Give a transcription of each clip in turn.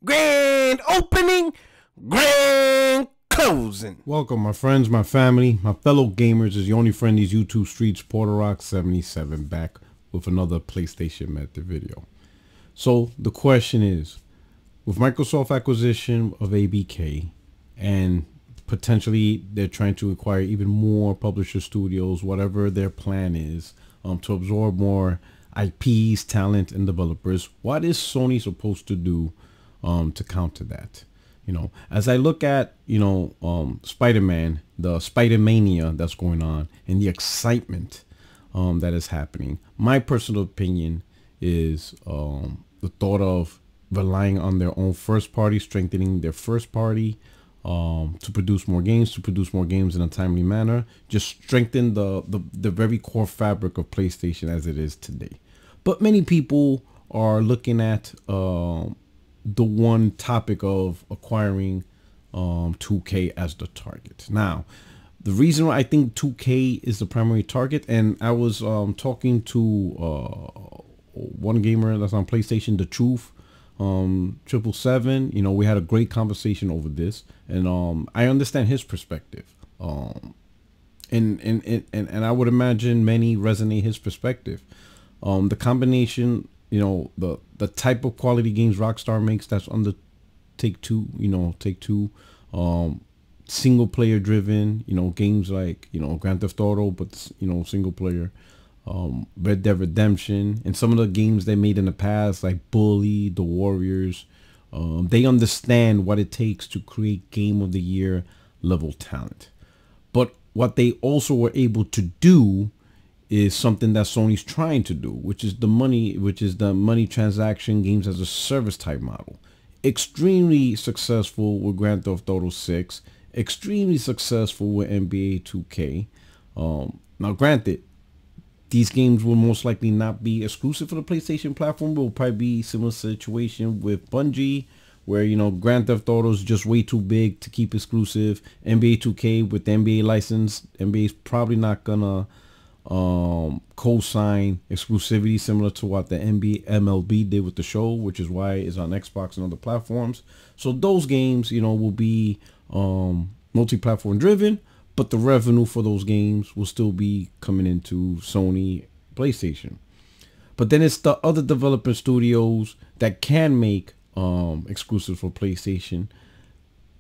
Grand opening, grand closing. Welcome, my friends, my family, my fellow gamers. Is your only friend these YouTube streets, PlayStation77, back with another PlayStation Method video. So the question is, with Microsoft acquisition of ABK, and potentially they're trying to acquire even more publisher studios, whatever their plan is, to absorb more IPs, talent, and developers, what is Sony supposed to do to counter that? You know, as I look at, Spider-Man, the Spider-Mania that's going on, and the excitement that is happening, my personal opinion is the thought of relying on their own first party, strengthening their first party to produce more games in a timely manner, just strengthen the very core fabric of PlayStation as it is today. But many people are looking at the one topic of acquiring 2K as the target. Now, the reason why I think 2K is the primary target, and I was talking to one gamer that's on PlayStation, The Truth, 777. You know, we had a great conversation over this, and I understand his perspective. And I would imagine many resonate his perspective. The combination, the type of quality games Rockstar makes, that's on the Take-Two, single player driven, games like, Grand Theft Auto, but, single player, Red Dead Redemption, and some of the games they made in the past, like Bully, The Warriors. They understand what it takes to create Game of the Year level talent. But what they also were able to do is something that Sony's trying to do, which is the money transaction games as a service type model. Extremely successful with Grand Theft Auto 6, extremely successful with NBA 2K. Now granted, these games will most likely not be exclusive for the PlayStation platform, but will probably be a similar situation with Bungie, where, Grand Theft Auto is just way too big to keep exclusive. NBA 2K with the NBA license, NBA is probably not gonna co-sign exclusivity similar to what the MLB did with the show, which is why it's on Xbox and other platforms. So those games, will be multi-platform driven, but the revenue for those games will still be coming into Sony PlayStation. But then it's the other developer studios that can make exclusive for PlayStation,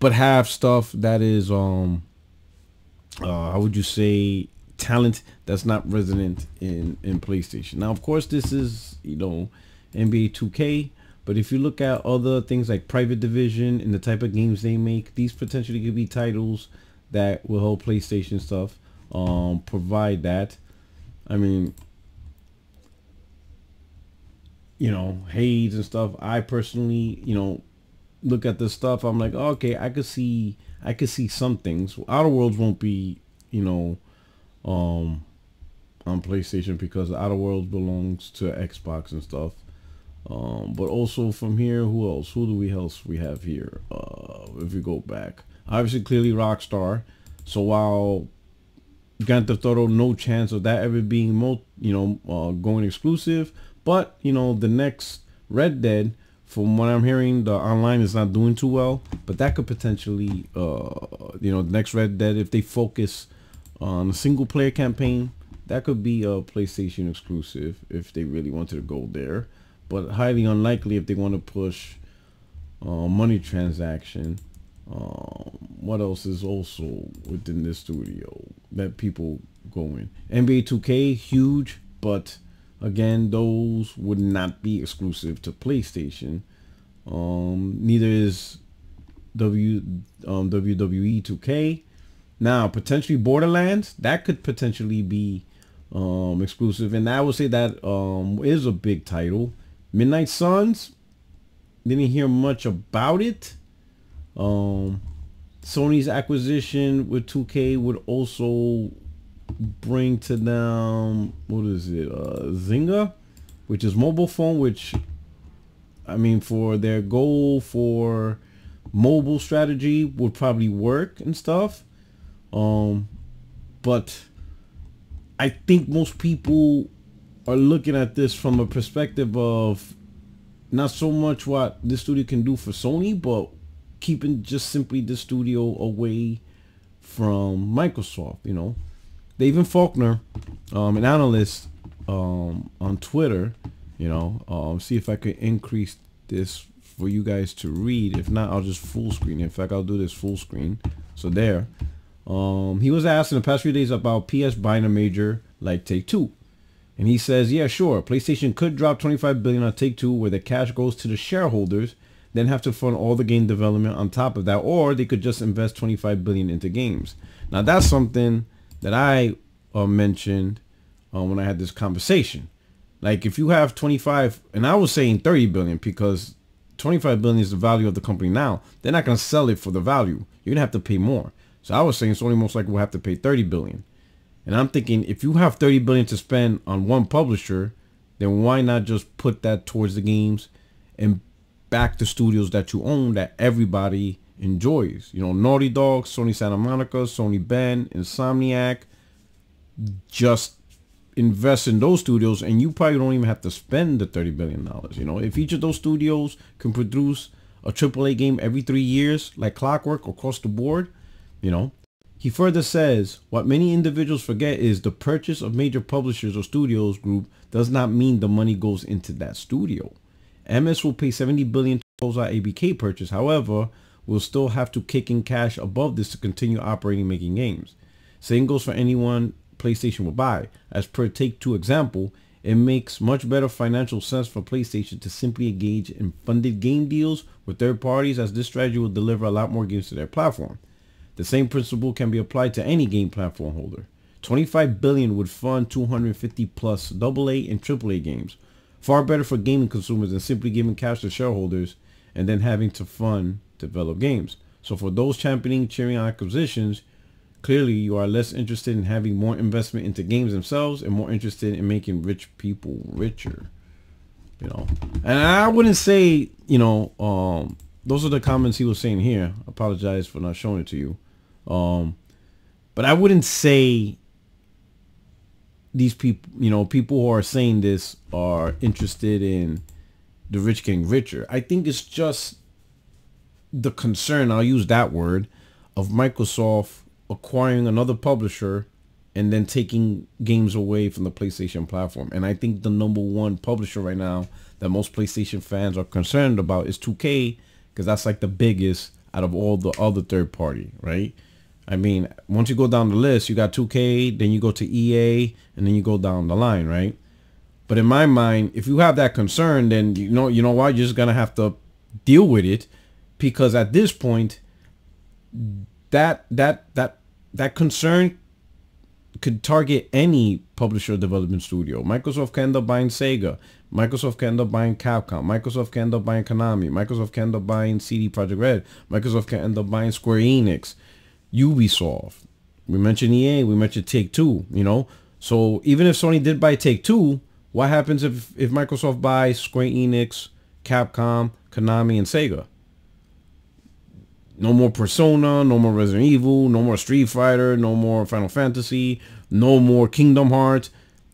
but have stuff that is how would you say, talent that's not resident in PlayStation. Now, of course, this is, NBA 2K, but if you look at other things like Private Division and the type of games they make, these potentially could be titles that will help PlayStation stuff provide that. I mean, Hades and stuff. I personally, look at this stuff, I'm like, oh, okay, I could see some things. Outer Worlds won't be, on PlayStation because Outer Worlds belongs to Xbox and stuff. But also from here, who else? Who we have here? If we go back, obviously, clearly Rockstar. So while Grand Theft Auto, no chance of that ever being going exclusive, but the next Red Dead, from what I'm hearing, the online is not doing too well, but that could potentially, the next Red Dead, if they focus on a single player campaign, that could be a PlayStation exclusive if they really wanted to go there, but highly unlikely if they want to push money transaction. What else is also within this studio that people go in? NBA 2K, huge, but again, those would not be exclusive to PlayStation. Neither is WWE 2K. Now, potentially Borderlands, that could potentially be exclusive, and I would say that is a big title. Midnight Suns, didn't hear much about it. Sony's acquisition with 2K would also bring to them, what is it, Zynga, which is mobile phone, which, I mean, for their goal for mobile strategy would probably work and stuff. But I think most people are looking at this from a perspective of not so much what this studio can do for Sony, but keeping just simply the studio away from Microsoft. You know, they even Falkner, an analyst on Twitter, you know, see if I could increase this for you guys to read. If not, I'll just full screen. In fact, I'll do this full screen. So there. He was asked in the past few days about PS buying a major like Take-Two. And he says, yeah, sure, PlayStation could drop $25 billion on Take-Two where the cash goes to the shareholders, then have to fund all the game development on top of that, or they could just invest $25 billion into games. Now, that's something that I mentioned when I had this conversation. Like, if you have 25, and I was saying 30 billion because 25 billion is the value of the company now. They're not going to sell it for the value. You're going to have to pay more. So I was saying Sony most likely will have to pay 30 billion. And I'm thinking, if you have 30 billion to spend on one publisher, then why not just put that towards the games and back the studios that you own that everybody enjoys? You know, Naughty Dog, Sony Santa Monica, Sony Bend, Insomniac. Just invest in those studios and you probably don't even have to spend the $30 billion. You know, if each of those studios can produce a AAA game every 3 years, like clockwork across the board, you know. He further says, what many individuals forget is the purchase of major publishers or studios group does not mean the money goes into that studio. MS will pay $70 billion to close out ABK purchase. However, will still have to kick in cash above this to continue operating making games. Same goes for anyone PlayStation will buy. As per Take-Two example, it makes much better financial sense for PlayStation to simply engage in funded game deals with third parties, as this strategy will deliver a lot more games to their platform. The same principle can be applied to any game platform holder. $25 billion would fund 250 plus AA and AAA games. Far better for gaming consumers than simply giving cash to shareholders and then having to fund develop games. So for those championing cheering on acquisitions, clearly you are less interested in having more investment into games themselves and more interested in making rich people richer. You know, and I wouldn't say, you know, those are the comments he was saying here. I apologize for not showing it to you. But I wouldn't say these people, you know, people who are saying this are interested in the rich getting richer. I think it's just the concern, I'll use that word, of Microsoft acquiring another publisher and then taking games away from the PlayStation platform. And I think the #1 publisher right now that most PlayStation fans are concerned about is 2K, because that's like the biggest out of all the other third party, right? I mean, once you go down the list, you got 2K, then you go to EA, and then you go down the line, right? But in my mind, if you have that concern, then you know what, you're just gonna have to deal with it, because at this point, that concern could target any publisher development studio. Microsoft can end up buying Sega. Microsoft can end up buying Capcom. Microsoft can end up buying Konami. Microsoft can end up buying CD Projekt Red. Microsoft can end up buying Square Enix. Ubisoft. We mentioned EA. We mentioned Take-Two. You know, so even if Sony did buy Take-Two, what happens if Microsoft buys Square Enix, Capcom, Konami, and Sega? No more Persona, no more Resident Evil, no more Street Fighter, no more Final Fantasy, no more Kingdom Hearts.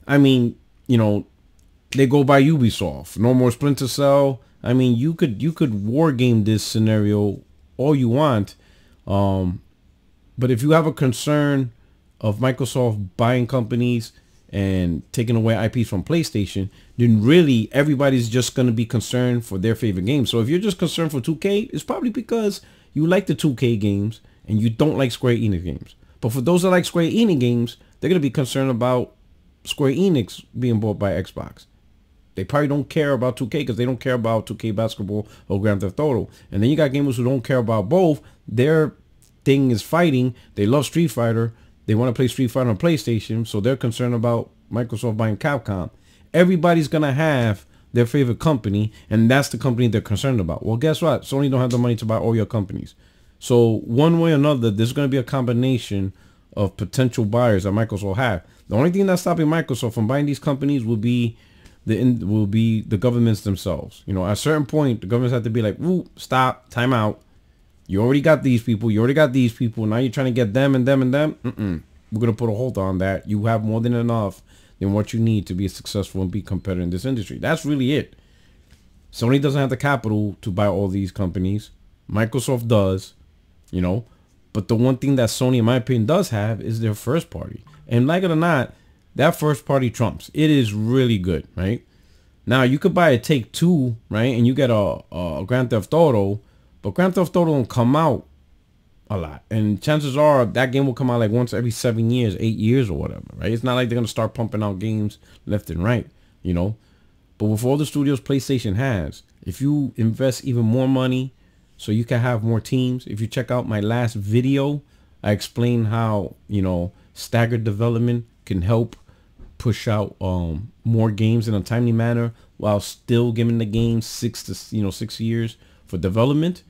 I mean, you know, they go by Ubisoft. No more Splinter Cell. I mean, you could war game this scenario all you want. But if you have a concern of Microsoft buying companies and taking away IPs from PlayStation, then really everybody's just going to be concerned for their favorite game. So if you're just concerned for 2K, it's probably because you like the 2K games and you don't like Square Enix games. But for those that like Square Enix games, they're going to be concerned about Square Enix being bought by Xbox. They probably don't care about 2K because they don't care about 2K Basketball or Grand Theft Auto. And then you got gamers who don't care about both. Their thing is fighting. They love Street Fighter. They want to play Street Fighter on PlayStation, so they're concerned about Microsoft buying Capcom. Everybody's going to have their favorite company, and that's the company they're concerned about. Well, guess what? Sony don't have the money to buy all your companies. So one way or another, there's going to be a combination of potential buyers that Microsoft have. The only thing that's stopping Microsoft from buying these companies will be the governments themselves. You know, at a certain point, the governments have to be like, "Ooh, stop, time out. You already got these people. You already got these people. Now you're trying to get them and them and them. We're going to put a hold on that. You have more than enough than what you need to be successful and be competitive in this industry." That's really it. Sony doesn't have the capital to buy all these companies. Microsoft does, you know. But the one thing that Sony, in my opinion, does have is their first party. And like it or not, that first party trumps. It is really good, right? Now, you could buy a Take-Two, right? And you get a Grand Theft Auto. But Grand Theft Auto don't come out a lot. And chances are that game will come out like once every 7 years, 8 years or whatever, right? It's not like they're going to start pumping out games left and right, you know? But with all the studios PlayStation has, if you invest even more money so you can have more teams, if you check out my last video, I explain how, you know, staggered development can help push out more games in a timely manner while still giving the game 6 years for development.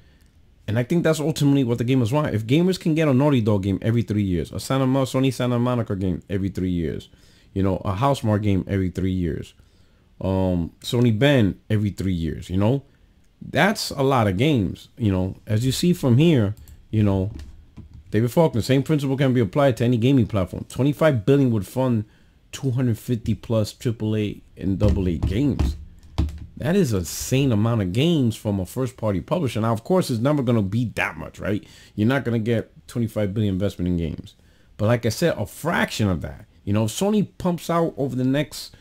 And I think that's ultimately what the gamers want. If gamers can get a Naughty Dog game every 3 years, a Sony Santa Monica game every 3 years, you know, a Housemarque game every 3 years, Sony Ben every 3 years, you know, that's a lot of games. You know, as you see from here, you know, David Falkner, same principle can be applied to any gaming platform. 25 billion would fund 250 plus AAA and AA games. That is an insane amount of games from a first party publisher. Now, of course, it's never going to be that much, right? You're not going to get 25 billion investment in games. But like I said, a fraction of that. You know, if Sony pumps out over the next,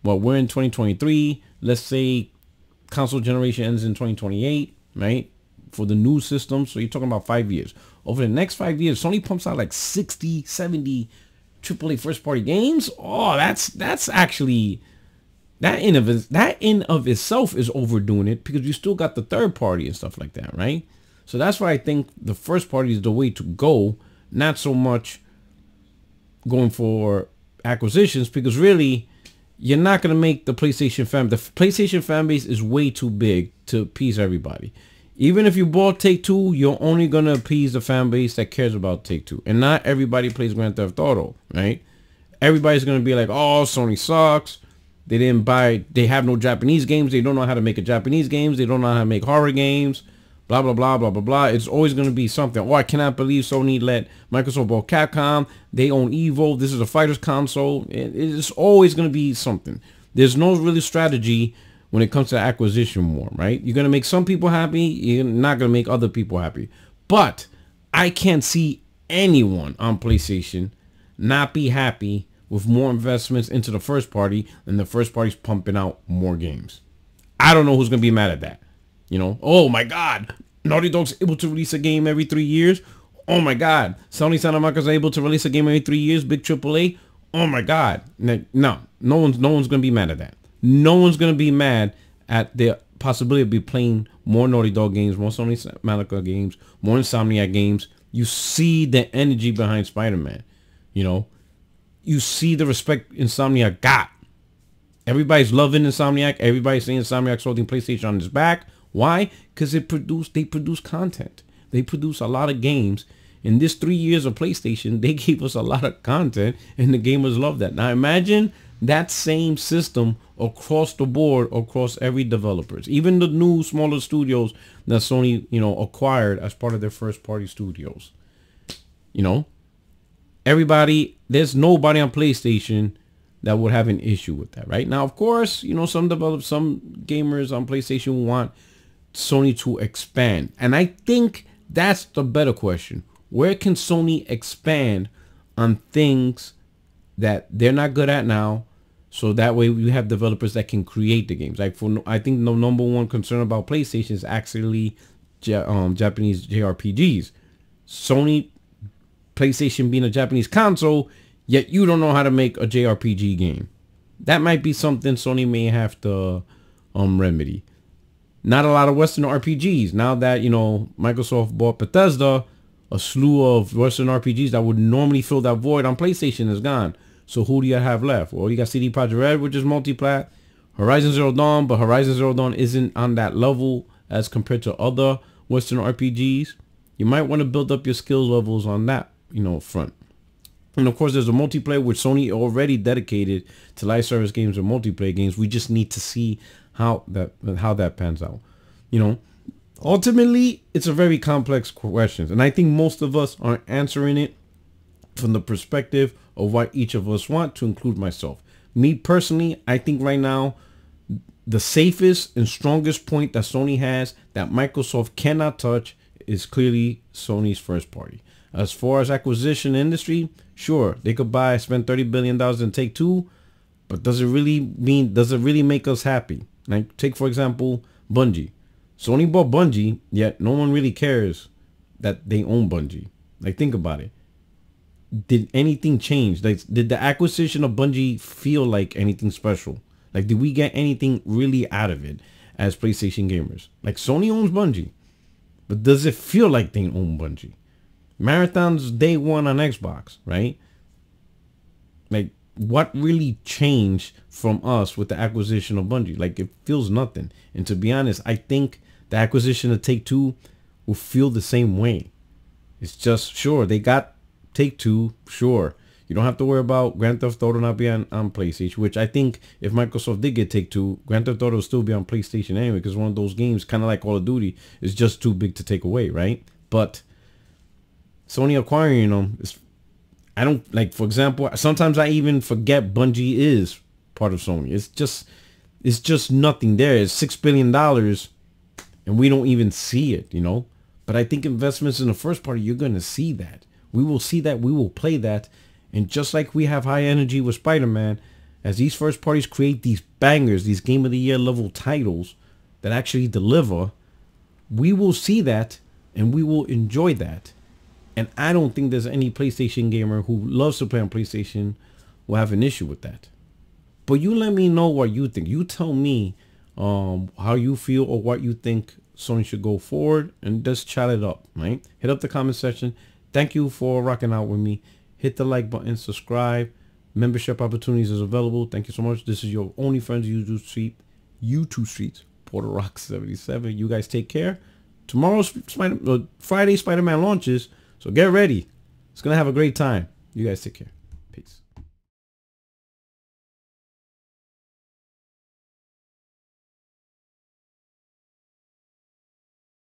well, we're in 2023. Let's say console generation ends in 2028, right? For the new system. So you're talking about 5 years. Over the next 5 years, Sony pumps out like 60, 70 AAA first party games. Oh, that's actually... That in of itself is overdoing it, because you still got the third party and stuff like that, right? So that's why I think the first party is the way to go, not so much going for acquisitions, because really you're not going to make the PlayStation fan base is way too big to appease everybody. Even if you bought Take-Two, you're only going to appease the fan base that cares about Take-Two, and not everybody plays Grand Theft Auto, right? Everybody's going to be like, oh, Sony sucks. They have no Japanese games. They don't know how to make a Japanese games. They don't know how to make horror games. Blah, blah, blah, blah, blah, blah. It's always going to be something. Oh, I cannot believe Sony let Microsoft buy Capcom. They own Evo. This is a fighter's console. It's always going to be something. There's no really strategy when it comes to acquisition war, right? You're going to make some people happy. You're not going to make other people happy. But I can't see anyone on PlayStation not be happy with more investments into the first party, and the first party's pumping out more games. I don't know who's going to be mad at that. You know, oh my God, Naughty Dog's able to release a game every 3 years. Oh my God, Sony Santa Monica's able to release a game every 3 years, big AAA. Oh my God. No one's going to be mad at that. No one's going to be mad at the possibility of be playing more Naughty Dog games, more Sony Santa Monica games, more Insomniac games. You see the energy behind Spider-Man, you know. You see the respect Insomniac got. Everybody's loving Insomniac. Everybody's saying Insomniac's holding PlayStation on his back. Why? Because they produce content. They produce a lot of games. In this 3 years of PlayStation, they gave us a lot of content, and the gamers love that. Now imagine that same system across the board, across every developers, even the new smaller studios that Sony, you know, acquired as part of their first party studios. You know, everybody, there's nobody on PlayStation that would have an issue with that, right? Now, of course, you know, some gamers on PlayStation want Sony to expand. And I think that's the better question. Where can Sony expand on things that they're not good at now? So that way we have developers that can create the games. Like I think the number one concern about PlayStation is actually Japanese JRPGs. PlayStation being a Japanese console, yet you don't know how to make a JRPG game. That might be something Sony may have to remedy. Not a lot of Western RPGs. Now that, you know, Microsoft bought Bethesda, a slew of Western RPGs that would normally fill that void on PlayStation is gone. So who do you have left? Well, you got CD Projekt Red, which is multi-plat. Horizon Zero Dawn, but Horizon Zero Dawn isn't on that level as compared to other Western RPGs. You might want to build up your skill levels on that, you know, front. And of course, there's a multiplayer which Sony already dedicated to live service games or multiplayer games. We just need to see how that pans out. You know, ultimately, it's a very complex question, and I think most of us are answering it from the perspective of what each of us want, to include myself. Me personally, I think right now the safest and strongest point that Sony has that Microsoft cannot touch is clearly Sony's first party. As far as acquisition industry, sure, they could spend $30 billion and take two, but does it really make us happy? Like, take for example, Bungie. Sony bought Bungie, yet no one really cares that they own Bungie. Like, think about it. Did anything change? Like, did the acquisition of Bungie feel like anything special? Like, did we get anything really out of it as PlayStation gamers? Like, Sony owns Bungie, but does it feel like they own Bungie? Marathon's day one on Xbox, right? Like, what really changed from us with the acquisition of Bungie? Like, it feels nothing. And to be honest, I think the acquisition of Take-Two will feel the same way. It's just, sure, they got Take-Two, sure. You don't have to worry about Grand Theft Auto not being on PlayStation, which I think if Microsoft did get Take-Two, Grand Theft Auto will still be on PlayStation anyway, because one of those games, kind of like Call of Duty, is just too big to take away, right? But Sony acquiring them, I don't, like, for example, sometimes I even forget Bungie is part of Sony. It's just nothing there. It's $6 billion and we don't even see it, you know? But I think investments in the first party, you're going to see that. We will see that. We will play that. And just like we have high energy with Spider-Man, as these first parties create these bangers, these Game of the Year level titles that actually deliver, we will see that and we will enjoy that. And I don't think there's any PlayStation gamer who loves to play on PlayStation will have an issue with that. But you let me know what you think. You tell me how you feel or what you think Sony should go forward, and just chat it up, right? Hit up the comment section. Thank you for rocking out with me. Hit the like button, subscribe. Membership opportunities is available. Thank you so much. This is your only friends YouTube Streets, PorterRock77. You guys take care. Tomorrow's Friday Spider-Man launches, so get ready. It's gonna have a great time. You guys take care. Peace.